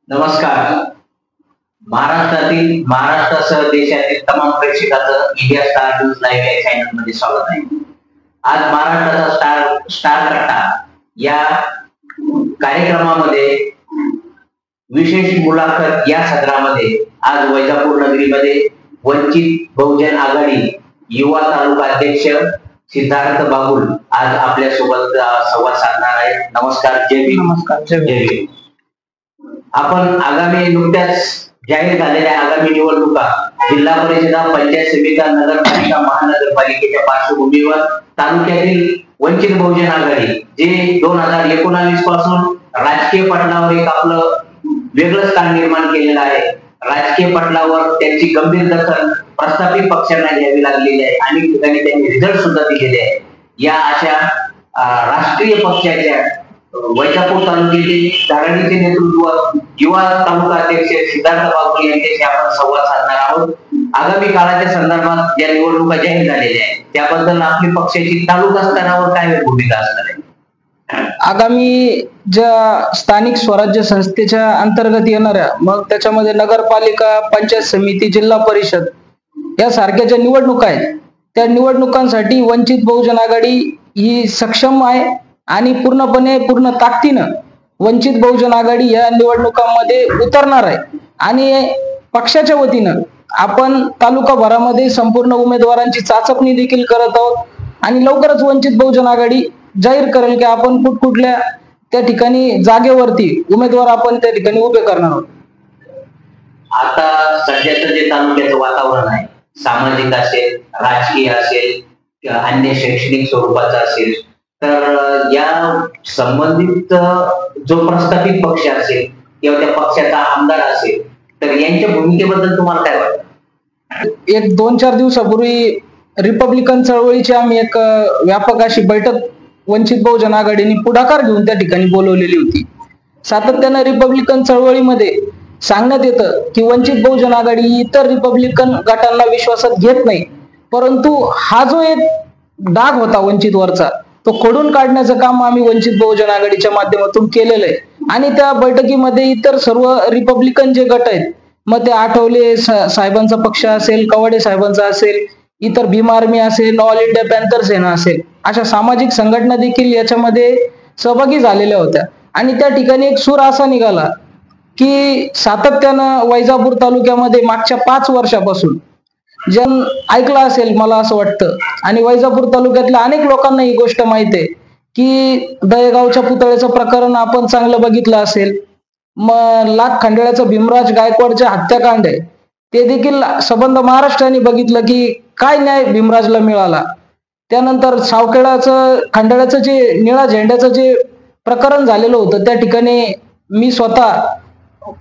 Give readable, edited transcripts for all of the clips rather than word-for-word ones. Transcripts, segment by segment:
नमस्कार. महाराष्ट्रातील महाराष्ट्रासह देशातील तमाम प्रेक्षकांचं इंडिया स्टार न्यूज लाईव्ह या चॅनल मध्ये स्वागत आहे. आज महाराष्ट्राचा स्टार कट्टा या कार्यक्रमामध्ये विशेष मुलाखत या सत्रामध्ये आज वैजापूर नगरीमध्ये वंचित बहुजन आघाडी युवा तालुका अध्यक्ष सिद्धार्थ बागुल आज आपल्या सोबत संवाद साधणार आहे. नमस्कार. जय भीम. नमस्कार. जय भीम. आपण आगामी नुकत्याच जाहीर झालेल्या आगामी निवडणुका जिल्हा परिषदा, पंचायत समिती, नगरपालिका, महानगरपालिकेच्या पार्श्वभूमीवर तालुक्यातील वंचित बहुजन आघाडी जे 2019 पासून राजकीय पटलावर एक आपलं वेगळं स्थान निर्माण केलेलं आहे. राजकीय पटलावर त्यांची गंभीर दखल प्रस्थापित पक्षांना घ्यावी लागलेली आहे. अनेक ठिकाणी त्यांनी रिझल्ट सुद्धा दिलेले आहे. या अशा राष्ट्रीय पक्षाच्या वैजापूर तालुक्यातील आघाडीचे नेतृत्व युवा तालुका अध्यक्ष सिद्धार्थ बागुल यांच्याशी आपण संवाद साधणार आहोत. आगामी काळाच्या संदर्भात ज्या निवडणुका जाहीर झालेल्या आहेत त्याबद्दल आपली पक्षाची तालुका स्तरावर काय भूमिका असणार आहे? आगामी ज्या स्थानिक स्वराज्य संस्थेच्या अंतर्गत येणाऱ्या, मग त्याच्यामध्ये नगरपालिका, पंचायत समिती, जिल्हा परिषद यासारख्या ज्या निवडणुका आहेत त्या निवडणुकांसाठी वंचित बहुजन आघाडी ही सक्षम आहे आणि पूर्ण ताकदीनं वंचित बहुजन आघाडी या निवडणुकांमध्ये उतरणार आहे. आणि पक्षाच्या वतीनं आपण तालुकाभरामध्ये संपूर्ण उमेदवारांची चाचपणी देखील करत आहोत आणि लवकरच वंचित बहुजन आघाडी जाहीर करेल की आपण कुठल्या त्या ठिकाणी जागेवरती उमेदवार आपण त्या ठिकाणी उभे करणार आहोत. आता सध्याचं जे तालुक्याचं वातावरण आहे, सामाजिक असेल, राजकीय असेल, अन्य शैक्षणिक स्वरूपाचा असेल, तर या संबंधित जो प्रस्थापित पक्ष असेल किंवा त्या पक्षाचा आमदार असेल तर यांच्या भूमिकेबद्दल तुम्हाला काय वाटतं? एक 2-4 दिवसापूर्वी रिपब्लिकन चळवळीची आम्ही एक व्यापक अशी बैठक वंचित बहुजन आघाडीने पुढाकार घेऊन त्या ठिकाणी बोलवलेली होती. सातत्यानं रिपब्लिकन चळवळीमध्ये सांगण्यात येतं की वंचित बहुजन आघाडी इतर रिपब्लिकन गटांना विश्वासात घेत नाही, परंतु हा जो एक डाग होता वंचितवरचा तो खोडून काढण्याचं काम आम्ही वंचित बहुजन आघाडीच्या माध्यमातून केलेलं आहे. आणि त्या बैठकीमध्ये इतर सर्व रिपब्लिकन जे गट आहेत, मग ते आठवले साहेबांचा पक्ष असेल, कवाडे साहेबांचा असेल, इतर भीम आर्मी असेल, ऑल इंडिया पॅन्थर सेना असेल, अशा सामाजिक संघटना देखील याच्यामध्ये सहभागी झालेल्या होत्या. आणि त्या ठिकाणी एक सूर असा निघाला की सातत्यानं वैजापूर तालुक्यामध्ये मागच्या 5 वर्षापासून जन ऐकलं असेल मला असं वाटतं, आणि वैजापूर तालुक्यातल्या अनेक लोकांना ही गोष्ट माहिती आहे की दहेगावच्या पुतळ्याचं प्रकरण आपण चांगलं बघितलं असेल. मग लाख खंडेळ्याचं भीमराज गायकवाडचे हत्याकांड आहे ते देखील संबंध महाराष्ट्राने बघितलं की काय न्याय भीमराजला मिळाला. त्यानंतर सावखेडाचं खंडाळ्याचं जे निळा झेंड्याचं जे प्रकरण झालेलं होतं त्या ठिकाणी मी स्वतः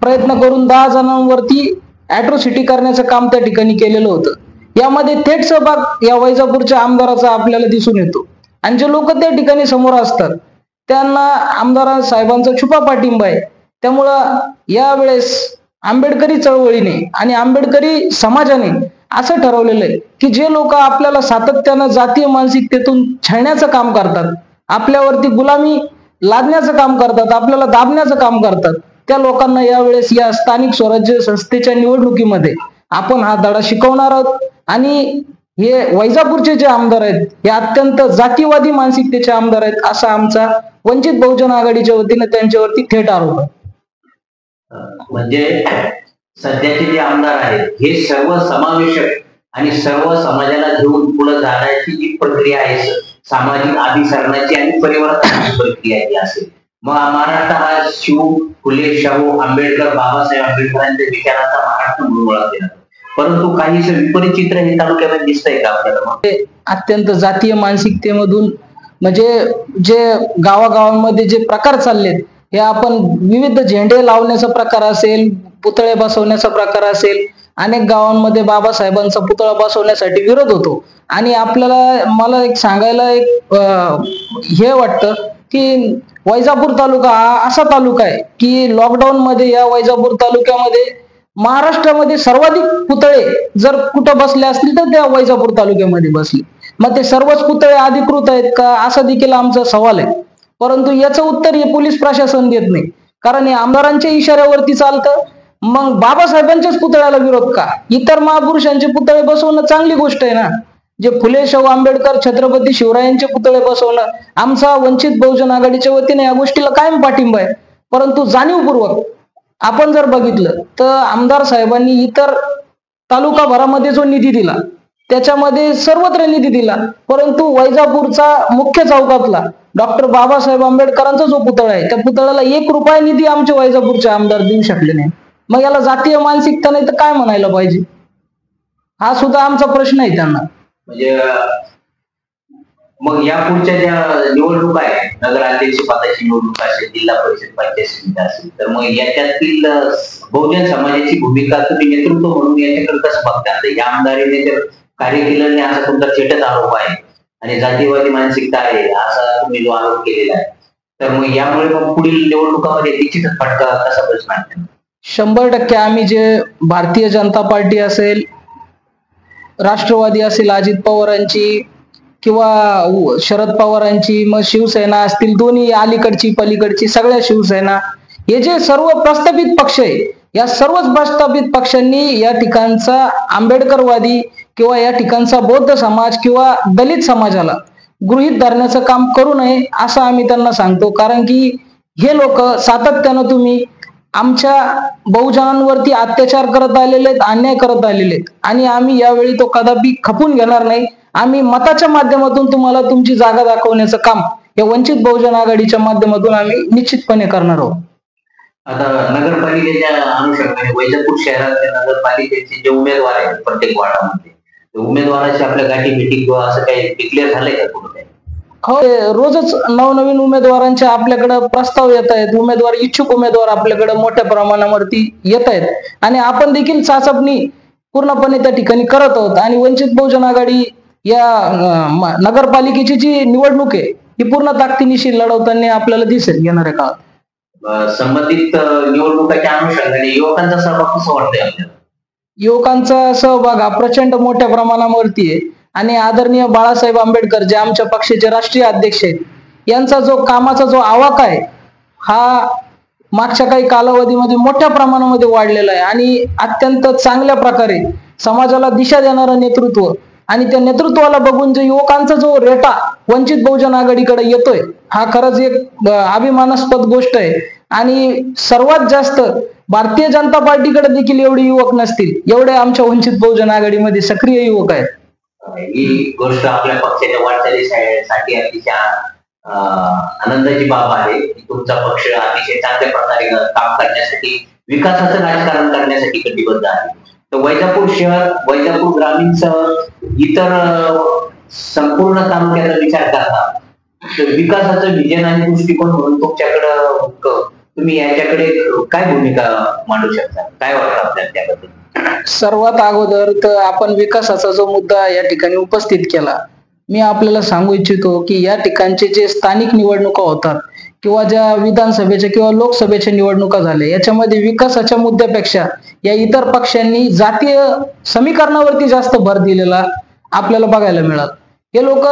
प्रयत्न करून 10 जणांवरती ॲट्रोसिटी करण्याचं काम त्या ठिकाणी केलेलं होतं. यामध्ये थेट सहभाग या वैजापूरच्या आमदाराचा आपल्याला दिसून येतो. आणि जे लोक त्या ठिकाणी समोर असतात त्यांना आमदार साहेबांचा छुपा पाठिंबा आहे. त्यामुळं यावेळेस आंबेडकरी चळवळीने आणि आंबेडकरी समाजाने असं ठरवलेलं आहे की जे लोक आपल्याला सातत्यानं जातीय मानसिकतेतून छळण्याचं काम करतात, आपल्यावरती गुलामी लादण्याचं काम करतात, आपल्याला दाबण्याचं काम करतात, त्या लोकांना यावेळेस या स्थानिक स्वराज्य संस्थेच्या निवडणुकीमध्ये आपण हा धडा शिकवणार आहोत. आणि हे वैजापूरचे जे आमदार आहेत हे अत्यंत जातीवादी मानसिकतेचे आमदार आहेत असा आमचा वंचित बहुजन आघाडीच्या वतीने त्यांच्यावरती थेट आरोप आहे. म्हणजे सध्याचे जे आमदार आहेत हे सर्व समावेशक आणि सर्व समाजाला घेऊन पुढे जाण्याची जी प्रक्रिया आहे, सामाजिक अभिसरणाची आणि परिवर्तनाची प्रक्रिया ही असेल. मग महाराष्ट्र हा फुले, शाहू आंबेडकर, बाबासाहेब आंबेडकरांच्या विचाराचा महाराष्ट्र म्हणून ओळखला, परंतु काहीसं विपरीत चित्र हे तालुक्यामध्ये दिसतंय का आपल्याला? अत्यंत जातीय मानसिकतेमधून म्हणजे जे गावागावांमध्ये जे प्रकार चाललेत हे आपण विविध झेंडे लावण्याचा प्रकार असेल, पुतळे बसवण्याचा प्रकार असेल, अनेक गावांमध्ये बाबासाहेबांचा पुतळा बसवण्यासाठी विरोध होतो. आणि मला एक सांगायला हे वाटतं की वैजापूर तालुका हा असा तालुका आहे की लॉकडाऊन मध्ये या वैजापूर तालुक्यामध्ये महाराष्ट्रामध्ये सर्वाधिक पुतळे जर कुठं बसले असतील तर त्या वैजापूर तालुक्यामध्ये बसले. मग ते सर्वच पुतळे अधिकृत आहेत का असा देखील आमचा सवाल आहे. परंतु याचं उत्तर हे पोलीस प्रशासन देत नाही. कारण हे आमदारांच्या इशाऱ्यावरती चालतं. मग बाबासाहेबांच्याच पुतळ्याला विरोध का? इतर महापुरुषांचे पुतळे बसवणं चांगली गोष्ट आहे ना. जे फुले शाहू आंबेडकर छत्रपती शिवरायांचे पुतळे बसवणं, आमचा वंचित बहुजन आघाडीच्या वतीने या गोष्टीला कायम पाठिंबा आहे. परंतु जाणीवपूर्वक आपण जर बघितलं तर आमदार साहेबांनी इतर तालुकाभरामध्ये जो निधी दिला त्याच्यामध्ये सर्वत्र निधी दिला, परंतु वैजापूरचा मुख्य चौकातला डॉक्टर बाबासाहेब आंबेडकरांचा जो पुतळा आहे त्या पुतळ्याला 1 रुपया निधी आमचे वैजापूरचे आमदार देऊ शकले नाही. मग याला जातीय मानसिकता नाही तर काय म्हणायला पाहिजे? हा सुद्धा आमचा प्रश्न आहे त्यांना. म्हणजे मग या पुढच्या ज्या निवडणुका आहेत, नगराध्यक्ष पदाची निवडणूक असेल, जिल्हा परिषद पंचायत समिती असेल, तर मग याच्यातील बहुजन समाजाची भूमिका तुम्ही नेतृत्व म्हणून याच्याकडे कसं बघता? या आमदारीने जर कार्य केलं नाही असा तुमचा थेटच आरोप आहे आणि जातीयवादी मानसिकता आहे असा तुम्ही जो आरोप केलेला आहे, तर मग यामुळे मग पुढील निवडणुकामध्ये निश्चितच फटका कसा बसणार? 100% आम्ही जे भारतीय जनता पार्टी असेल, राष्ट्रवादी असेल अजित पवारांची किंवा शरद पवारांची, मग शिवसेना असतील, दोन्ही अलीकडची पलीकडची सगळ्या शिवसेना, हे जे सर्व प्रस्थापित पक्ष आहे, या सर्वच प्रस्थापित पक्षांनी या ठिकाणचा आंबेडकरवादी किंवा या ठिकाणचा बौद्ध समाज किंवा दलित समाजाला गृहीत धरण्याचं काम करू नये असं आम्ही त्यांना सांगतो. कारण की हे लोक सातत्यानं तुम्ही आमच्या बहुजनांवरती अत्याचार करत आलेले आहेत, अन्याय करत आलेले आहेत आणि आम्ही यावेळी तो कदापि खपून घेणार नाही. आम्ही मताच्या माध्यमातून तुम्हाला तुमची जागा दाखवण्याचं काम या वंचित बहुजन आघाडीच्या माध्यमातून आम्ही निश्चितपणे करणार आहोत. आता नगरपालिकेच्या अनुषंगाने वैजापूर शहरातल्या नगरपालिकेचे जे उमेदवार आहेत प्रत्येक वार्डामध्ये, उमेदवाराची आपल्या गाठी भेटी किंवा असं काही डिक्लेअर झालंय का कुठे? हो, रोजच नवनवीन उमेदवारांचे आपल्याकडे प्रस्ताव येत आहेत. उमेदवार, इच्छुक उमेदवार आपल्याकडे मोठ्या प्रमाणावरती येत आहेत आणि आपण देखील चाचपणी पूर्णपणे त्या ठिकाणी करत आहोत. आणि वंचित बहुजन आघाडी या नगरपालिकेची जी निवडणूक आहे ही पूर्ण ताकदीनिशी लढवताना आपल्याला दिसेल येणाऱ्या काळात. संबंधित निवडणुकाच्या अनुषंगाने युवकांचा सहभाग कसा वाटतोय आपल्याला? युवकांचा सहभाग हा प्रचंड मोठ्या प्रमाणावरती आहे आणि आदरणीय बाळासाहेब आंबेडकर जे आमच्या पक्षाचे राष्ट्रीय अध्यक्ष आहेत, यांचा जो कामाचा जो आवाका आहे हा मागच्या काही कालावधीमध्ये मोठ्या प्रमाणामध्ये वाढलेला आहे आणि अत्यंत चांगल्या प्रकारे समाजाला दिशा देणारं नेतृत्व आणि त्या नेतृत्वाला बघून जे युवकांचा जो रेटा वंचित बहुजन आघाडीकडे येतोय हा खरंच एक अभिमानास्पद गोष्ट आहे. आणि सर्वात जास्त भारतीय जनता पार्टीकडे देखील एवढे युवक नसतील एवढे आमच्या वंचित बहुजन आघाडीमध्ये सक्रिय युवक आहेत. ही गोष्ट आपल्या पक्षाच्या वाटचालीसाठी अतिशय आनंदाची बाब आहे की तुमचा पक्ष अतिशय चांगल्या प्रकारे काम करण्यासाठी, विकासाचं राजकारण करण्यासाठी कटिबद्ध आहे. तर वैजापूर शहर, वैजापूर ग्रामीणसह इतर संपूर्ण तालुक्याचा विचार करता विकासाचं विजन आणि दृष्टिकोन म्हणून तुमच्याकडं तुम्ही याच्याकडे काय भूमिका मांडू शकता? काय वाटतं आपल्याला त्याबद्दल? सर्वात अगोदर तर आपण विकासाचा जो मुद्दा या ठिकाणी उपस्थित केला, मी आपल्याला सांगू इच्छितो की या ठिकाणचे जे स्थानिक निवडणुका होतात किंवा ज्या विधानसभेच्या किंवा लोकसभेच्या निवडणुका झाल्या याच्यामध्ये विकासाच्या मुद्द्यापेक्षा या इतर पक्षांनी जातीय समीकरणावरती जास्त भर दिलेला आपल्याला बघायला मिळालं. हे लोक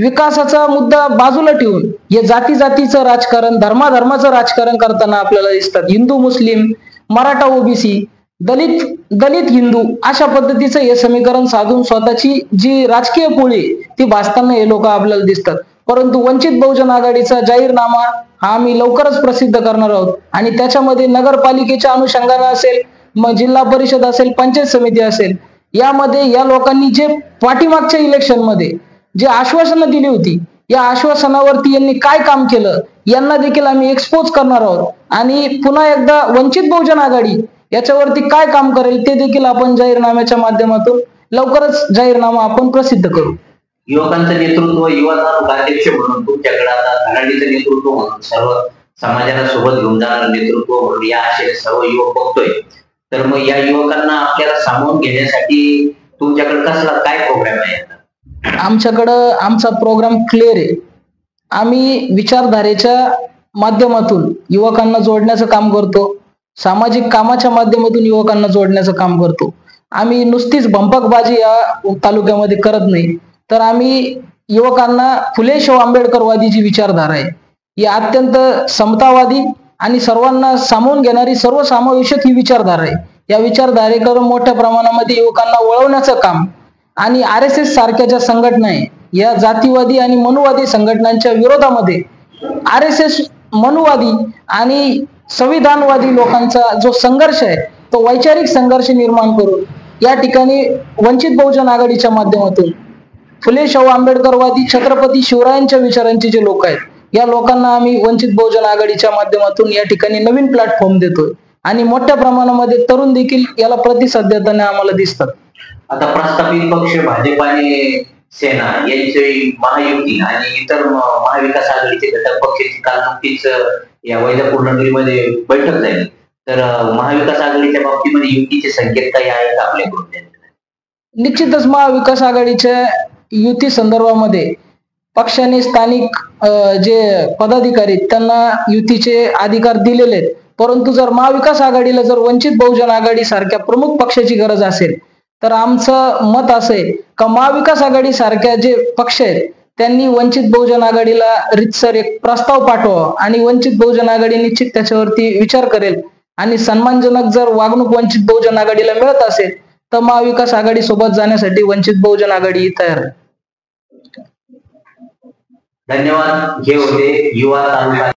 विकासाचा मुद्दा बाजूला ठेवून हे जातीचं राजकारण, धर्माचं राजकारण करताना आपल्याला दिसतात. हिंदू मुस्लिम, मराठा ओबीसी, दलित हिंदू अशा पद्धतीचं हे समीकरण साधून स्वतःची जी राजकीय पोळी ती भासताना हे लोक आपल्याला दिसतात. परंतु वंचित बहुजन आघाडीचा जाहीरनामा हा आम्ही लवकरच प्रसिद्ध करणार आहोत आणि त्याच्यामध्ये नगरपालिकेच्या अनुषंगाने असेल, मग जिल्हा परिषद असेल, पंचायत समिती असेल, यामध्ये या लोकांनी जे पाठीमागच्या इलेक्शनमध्ये जे आश्वासनं दिली होती या आश्वासनावरती यांनी काय काम केलं यांना देखील आम्ही एक्सपोज करणार आहोत आणि पुन्हा एकदा वंचित बहुजन आघाडी याच्यावरती काय काम करेल ते देखील आपण जाहीरनाम्याच्या माध्यमातून लवकरच जाहीरनामा आपण प्रसिद्ध करू. युवकांचं नेतृत्व, युवा अध्यक्ष म्हणून तुमच्याकडे आता धडाडीचं नेतृत्व म्हणून सर्व समाजाला सोबत घेऊन जाणारं नेतृत्व म्हणून या आशेने सर्व युवक बघतोय. तर मग या युवकांना आपल्याला सामावून घेण्यासाठी तुमच्याकडे कसला काय प्रोग्राम आहे? आमच्याकडं आमचा प्रोग्राम क्लिअर आहे. आम्ही विचारधारेच्या माध्यमातून युवकांना जोडण्याचं काम करतो, सामाजिक कामाच्या माध्यमातून युवकांना जोडण्याचं काम करतो. आम्ही नुसतीच भंपकबाजी या तालुक्यामध्ये करत नाही, तर आम्ही युवकांना फुले शाहू आंबेडकरवादी जी विचारधारा आहे ही अत्यंत समतावादी आणि सर्वांना सामावून घेणारी सर्वसमावेशक ही विचारधारा आहे. या विचारधारेकडे मोठ्या प्रमाणामध्ये युवकांना वळवण्याचं काम आणि RSS सारख्या ज्या संघटना आहे या जातीवादी आणि मनुवादी संघटनांच्या विरोधामध्ये RSS मनुवादी आणि संविधानवादी लोकांचा जो संघर्ष आहे तो वैचारिक संघर्ष निर्माण करून या ठिकाणी वंचित बहुजन आघाडीच्या माध्यमातून फुले शाहू आंबेडकरवादी छत्रपती शिवरायांच्या विचारांचे जे लोक आहेत या लोकांना आम्ही वंचित बहुजन आघाडीच्या माध्यमातून या ठिकाणी नवीन प्लॅटफॉर्म देतोय आणि मोठ्या प्रमाणामध्ये तरुण देखील याला प्रतिसाद देताना आम्हाला दिसतात. आता प्रस्थापित पक्ष भाजप आणि सेना यांची महायुती आणि इतर महाविकास आघाडीचे घटक पक्षाची काल नुकतीच या वैजापूर नगरीमध्ये बैठक झाली. तर महाविकास आघाडीच्या बाबतीमध्ये युतीचे संकेत काही आहेत आपल्याकडून? निश्चितच महाविकास आघाडीच्या युती संदर्भामध्ये पक्षाने स्थानिक जे पदाधिकारी त्यांना युतीचे अधिकार दिलेले आहेत. परंतु जर महाविकास आघाडीला जर वंचित बहुजन आघाडी सारख्या प्रमुख पक्षाची गरज असेल तर आमचं मत असं आहे का महाविकास आघाडी सारख्या जे पक्ष आहेत त्यांनी वंचित बहुजन आघाडीला रितसर एक प्रस्ताव पाठवावा आणि वंचित बहुजन आघाडी निश्चित त्याच्यावरती विचार करेल आणि सन्मानजनक जर वागणूक वंचित बहुजन आघाडीला मिळत असेल तर महाविकास आघाडी सोबत जाण्यासाठी वंचित बहुजन आघाडी तयार आहे. धन्यवाद. हे होते युवा तालुका